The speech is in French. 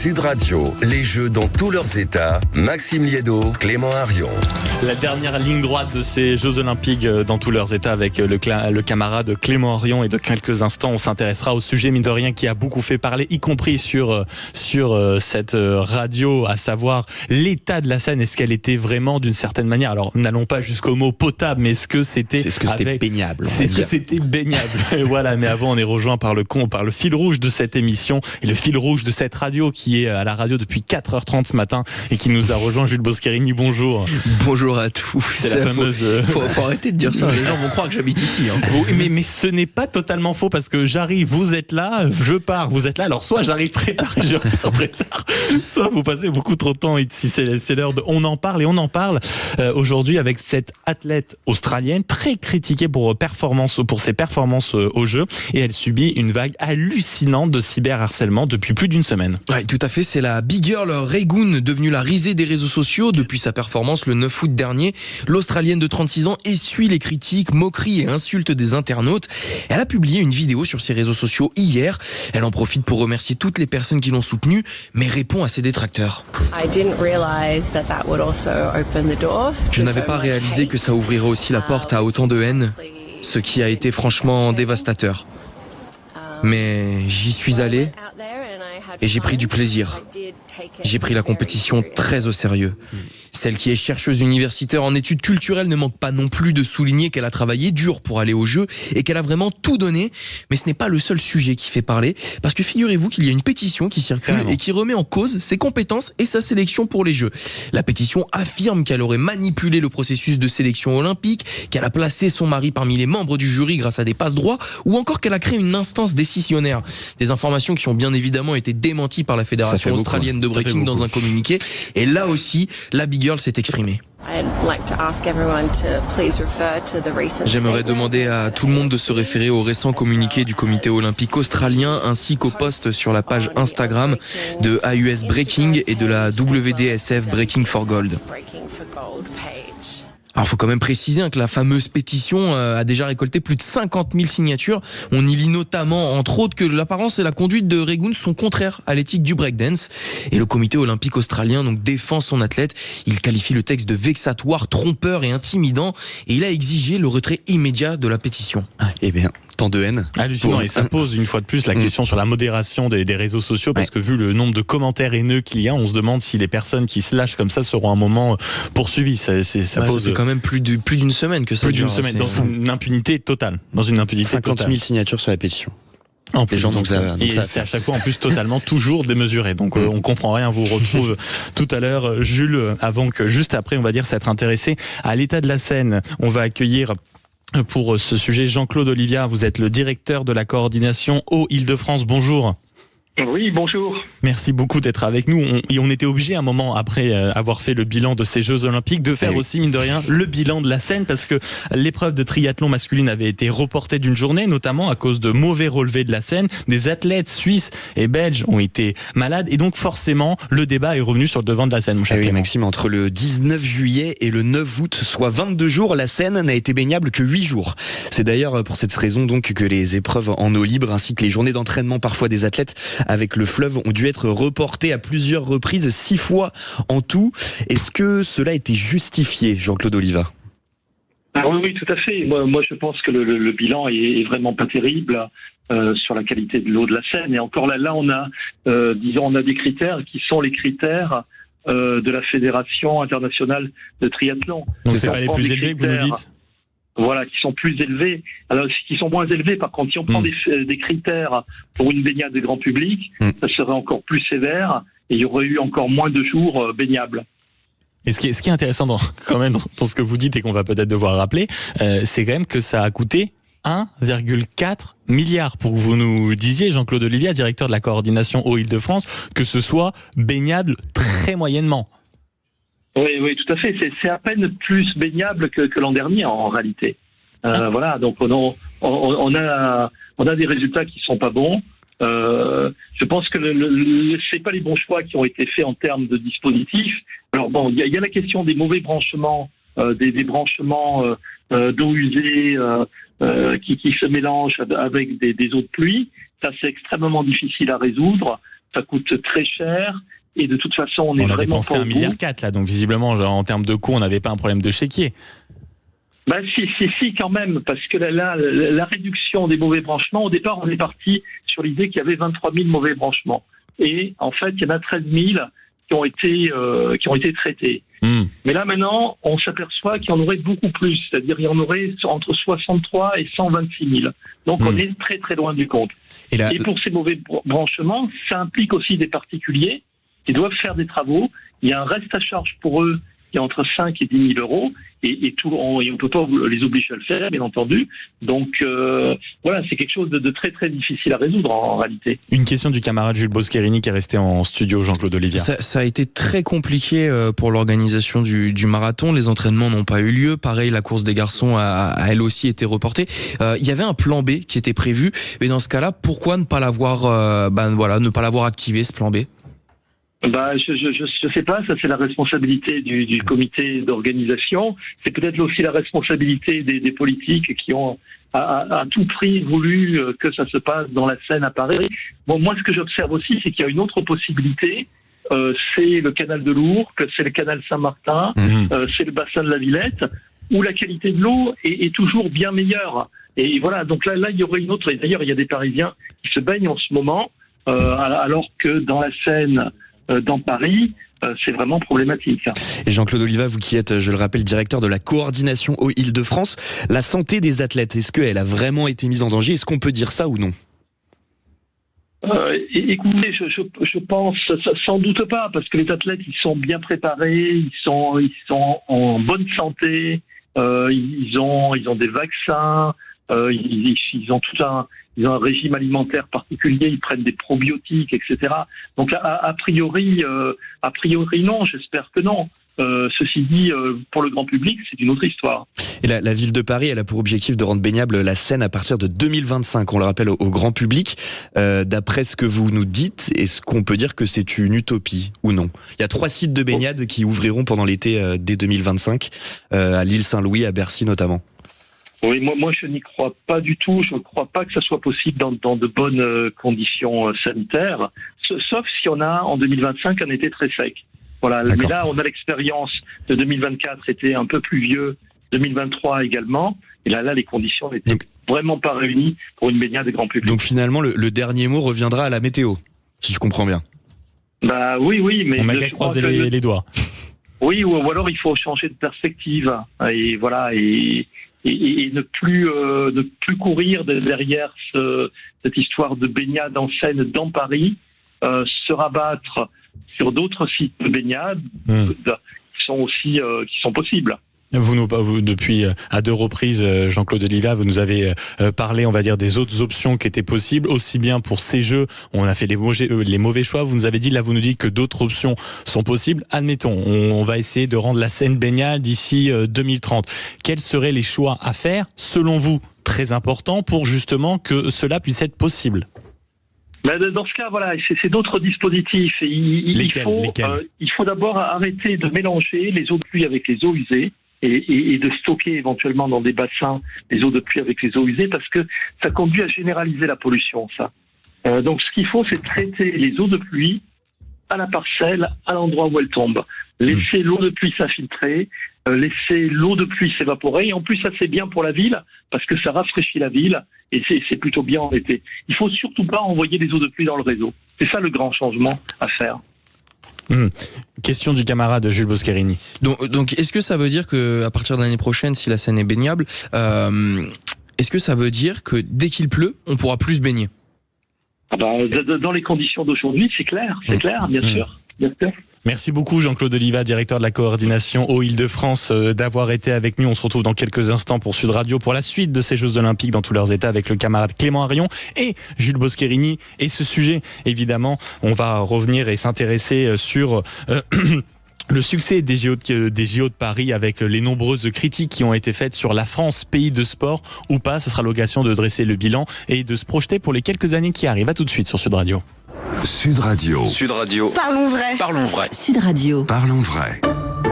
Sud Radio, les Jeux dans tous leurs états. Maxime Liédo, Clément Arion. La dernière ligne droite de ces Jeux Olympiques dans tous leurs états avec le camarade Clément Arion. Et de quelques instants, on s'intéressera au sujet, mine de rien, qui a beaucoup fait parler, y compris sur cette radio, à savoir l'état de la Seine. Est-ce qu'elle était vraiment d'une certaine manière, alors n'allons pas jusqu'au mot potable, mais est-ce que c'était baignable? Est-ce que c'était baignable? Voilà, mais avant, on est rejoint par le fil rouge de cette émission et le fil rouge de cette radio qui est à la radio depuis 4h30 ce matin et qui nous a rejoint. Jules Boscherini, bonjour. Bonjour à tous. C'est la fameuse... Faut arrêter de dire ça, les gens vont croire que j'habite ici. Oui, mais ce n'est pas totalement faux parce que j'arrive, vous êtes là, je pars, vous êtes là. Alors soit j'arrive très tard et je repars très tard, soit vous passez beaucoup trop de temps ici. C'est l'heure de On en parle, et on en parle aujourd'hui avec cette athlète australienne très critiquée pour ses performances aux Jeux, et elle subit une vague hallucinante de cyberharcèlement depuis plus d'une semaine. Oui, tout à fait, c'est la big girl Raygun, devenue la risée des réseaux sociaux depuis sa performance le 9 août dernier. L'Australienne de 36 ans essuie les critiques, moqueries et insultes des internautes. Elle a publié une vidéo sur ses réseaux sociaux hier. Elle en profite pour remercier toutes les personnes qui l'ont soutenue, mais répond à ses détracteurs. Je n'avais pas réalisé que ça ouvrirait aussi la porte à autant de haine, ce qui a été franchement dévastateur. Mais j'y suis allé et j'ai pris du plaisir. J'ai pris la compétition très au sérieux. Celle qui est chercheuse universitaire en études culturelles ne manque pas non plus de souligner qu'elle a travaillé dur pour aller aux Jeux et qu'elle a vraiment tout donné. Mais ce n'est pas le seul sujet qui fait parler, parce que figurez-vous qu'il y a une pétition qui circule et qui remet en cause ses compétences et sa sélection pour les Jeux. La pétition affirme qu'elle aurait manipulé le processus de sélection olympique, qu'elle a placé son mari parmi les membres du jury grâce à des passe-droits, ou encore qu'elle a créé une instance décisionnaire. Des informations qui ont bien évidemment été démenties par la Fédération australienne de breaking dans un communiqué. Et là aussi, la big girl s'est exprimée. J'aimerais demander à tout le monde de se référer au récent communiqué du comité olympique australien ainsi qu'au post sur la page Instagram de AUS Breaking et de la WDSF Breaking for Gold. Alors, faut quand même préciser que la fameuse pétition a déjà récolté plus de 50 000 signatures. On y lit notamment, entre autres, que l'apparence et la conduite de Raygun sont contraires à l'éthique du breakdance. Et le comité olympique australien défend son athlète. Il qualifie le texte de vexatoire, trompeur et intimidant. Et il a exigé le retrait immédiat de la pétition. Eh bien, tant de haine. Hallucinant. Et ça pose une fois de plus la question sur la modération des réseaux sociaux, parce que vu le nombre de commentaires haineux qu'il y a, on se demande si les personnes qui se lâchent comme ça seront à un moment poursuivies. Ça pose quand même plus d'une semaine que ça dure. Plus d'une semaine, dans une impunité totale. 50 000 signatures sur la pétition. En plus, c'est à chaque fois en plus totalement toujours démesuré. Donc on comprend rien. Vous retrouve tout à l'heure, Jules, juste après, on va dire, s'être intéressé à l'état de la Seine. On va accueillir pour ce sujet Jean-Claude Olivia. Vous êtes le directeur de la coordination Eau-Île-de-France. Bonjour. Oui, bonjour. Merci beaucoup d'être avec nous. On était obligé un moment, après avoir fait le bilan de ces Jeux Olympiques, de faire aussi, mine de rien, le bilan de la Seine, parce que l'épreuve de triathlon masculine avait été reportée d'une journée, notamment à cause de mauvais relevés de la Seine. Des athlètes suisses et belges ont été malades, et donc forcément, le débat est revenu sur le devant de la Seine, mon cher Clément. Maxime, entre le 19 juillet et le 9 août, soit 22 jours, la Seine n'a été baignable que 8 jours. C'est d'ailleurs pour cette raison donc que les épreuves en eau libre, ainsi que les journées d'entraînement parfois des athlètes avec le fleuve ont dû être reportés à plusieurs reprises, 6 fois en tout. Est-ce que cela était justifié, Jean-Claude Oliva ? Oui, tout à fait. Moi, je pense que le bilan est vraiment pas terrible sur la qualité de l'eau de la Seine. Et encore là, on a, on a des critères qui sont les critères de la Fédération internationale de triathlon. Donc c'est pas les plus élevés que vous nous dites ? Voilà, qui sont plus élevés. Alors, qui sont moins élevés, par contre, si on prend des critères pour une baignade de grand public, ça serait encore plus sévère et il y aurait eu encore moins de jours baignables. Et ce qui est intéressant dans ce que vous dites et qu'on va peut-être devoir rappeler, c'est quand même que ça a coûté 1,4 milliard pour que vous nous disiez, Jean-Claude Olivia, directeur de la coordination Eau-Île-de-France, que ce soit baignable très moyennement. Oui, tout à fait. C'est à peine plus baignable que l'an dernier en réalité. Voilà, donc on a des résultats qui sont pas bons. Je pense que c'est pas les bons choix qui ont été faits en termes de dispositifs. Alors bon, il y a la question des mauvais branchements, des branchements d'eau usée qui se mélangent avec des eaux de pluie. Ça, c'est extrêmement difficile à résoudre. ça coûte très cher. Et de toute façon, on est a vraiment dépensé pas au 1,4 bout. milliard là, donc visiblement, genre, en termes de coût, on n'avait pas un problème de chéquier. Bah si quand même, parce que la réduction des mauvais branchements, au départ, on est parti sur l'idée qu'il y avait 23 000 mauvais branchements. Et en fait, il y en a 13 000 qui ont été traités. Mais là, maintenant, on s'aperçoit qu'il y en aurait beaucoup plus. C'est-à-dire qu'il y en aurait entre 63 et 126 000. Donc, on est très, très loin du compte. Et pour ces mauvais branchements, ça implique aussi des particuliers qui doivent faire des travaux. Il y a un reste à charge pour eux qui est entre 5 et 10 000 euros. Et on ne peut pas les obliger à le faire, bien entendu. Donc, voilà, c'est quelque chose de très, très difficile à résoudre en réalité. Une question du camarade Jules Boscherini qui est resté en studio, Jean-Claude Olivia. Ça a été très compliqué pour l'organisation du marathon. Les entraînements n'ont pas eu lieu. Pareil, la course des garçons a elle aussi été reportée. Il y avait un plan B qui était prévu. Mais dans ce cas-là, pourquoi ne pas l'avoir, ne pas l'avoir activé, ce plan B ? Je sais pas, ça c'est la responsabilité du comité d'organisation. C'est peut-être aussi la responsabilité des politiques qui ont à tout prix voulu que ça se passe dans la Seine à Paris. Bon, moi ce que j'observe aussi, c'est qu'il y a une autre possibilité. C'est le canal de l'Ourcq, c'est le canal Saint-Martin, c'est le bassin de la Villette, où la qualité de l'eau est toujours bien meilleure. Et voilà, donc là il y aurait une autre. Et d'ailleurs, il y a des Parisiens qui se baignent en ce moment, alors que dans la Seine, dans Paris, c'est vraiment problématique. Et Jean-Claude Oliva, vous qui êtes, je le rappelle, directeur de la coordination aux Île-de-France, la santé des athlètes, est-ce qu'elle a vraiment été mise en danger ? Est-ce qu'on peut dire ça ou non ? Écoutez, je pense sans doute pas, parce que les athlètes, ils sont bien préparés, ils sont en bonne santé, ils ont des vaccins, ils ont ils ont un régime alimentaire particulier, ils prennent des probiotiques, etc. Donc a priori non, j'espère que non. Ceci dit, pour le grand public, c'est une autre histoire. Et la ville de Paris, elle a pour objectif de rendre baignable la Seine à partir de 2025. On le rappelle au grand public. D'après ce que vous nous dites, est-ce qu'on peut dire que c'est une utopie ou non ? Il y a 3 sites de baignade qui ouvriront pendant l'été dès 2025, à l'île Saint-Louis, à Bercy notamment. Oui, moi je n'y crois pas du tout. Je ne crois pas que ça soit possible dans de bonnes conditions sanitaires, sauf si on a en 2025 un été très sec. Voilà. D'accord. Mais là, on a l'expérience de 2024, été un peu pluvieux, 2023 également. Et là les conditions n'étaient vraiment pas réunies pour une baignade de grand public. Donc finalement, le dernier mot reviendra à la météo, si je comprends bien. Oui, mais on n'a qu'à croiser les doigts. Oui, ou alors il faut changer de perspective. Et voilà, et ne plus courir derrière cette histoire de baignade en Seine dans Paris, se rabattre sur d'autres sites de baignade qui sont possibles. Vous, depuis à 2 reprises, Jean-Claude Oliva, vous nous avez parlé, on va dire, des autres options qui étaient possibles, aussi bien pour ces Jeux, on a fait les mauvais choix. Vous nous avez dit, là, vous nous dites que d'autres options sont possibles. Admettons, on va essayer de rendre la Seine baignable d'ici 2030. Quels seraient les choix à faire, selon vous, très importants, pour justement que cela puisse être possible ? Dans ce cas, voilà, c'est d'autres dispositifs. Il faut d'abord arrêter de mélanger les eaux de pluie avec les eaux usées. Et de stocker éventuellement dans des bassins les eaux de pluie avec les eaux usées, parce que ça conduit à généraliser la pollution, ça. Donc ce qu'il faut, c'est traiter les eaux de pluie à la parcelle, à l'endroit où elles tombent. Laisser l'eau de pluie s'infiltrer, laisser l'eau de pluie s'évaporer, et en plus ça c'est bien pour la ville, parce que ça rafraîchit la ville, et c'est plutôt bien en été. Il faut surtout pas envoyer les eaux de pluie dans le réseau. C'est ça le grand changement à faire. Question du camarade Jules Boscherini. Donc, est-ce que ça veut dire que à partir de l'année prochaine, si la Seine est baignable, est-ce que ça veut dire que dès qu'il pleut, on pourra plus se baigner ? Dans les conditions d'aujourd'hui, c'est clair, bien sûr. Merci beaucoup Jean-Claude Oliva, directeur de la coordination aux Île-de-France, d'avoir été avec nous. On se retrouve dans quelques instants pour Sud Radio pour la suite de ces Jeux Olympiques dans tous leurs états avec le camarade Clément Arion et Jules Boscherini. Et ce sujet, évidemment, on va revenir et s'intéresser sur... le succès des JO de Paris avec les nombreuses critiques qui ont été faites sur la France, pays de sport ou pas. Ce sera l'occasion de dresser le bilan et de se projeter pour les quelques années qui arrivent. À tout de suite sur Sud Radio. Sud Radio. Sud Radio. Parlons vrai. Parlons vrai. Sud Radio. Parlons vrai.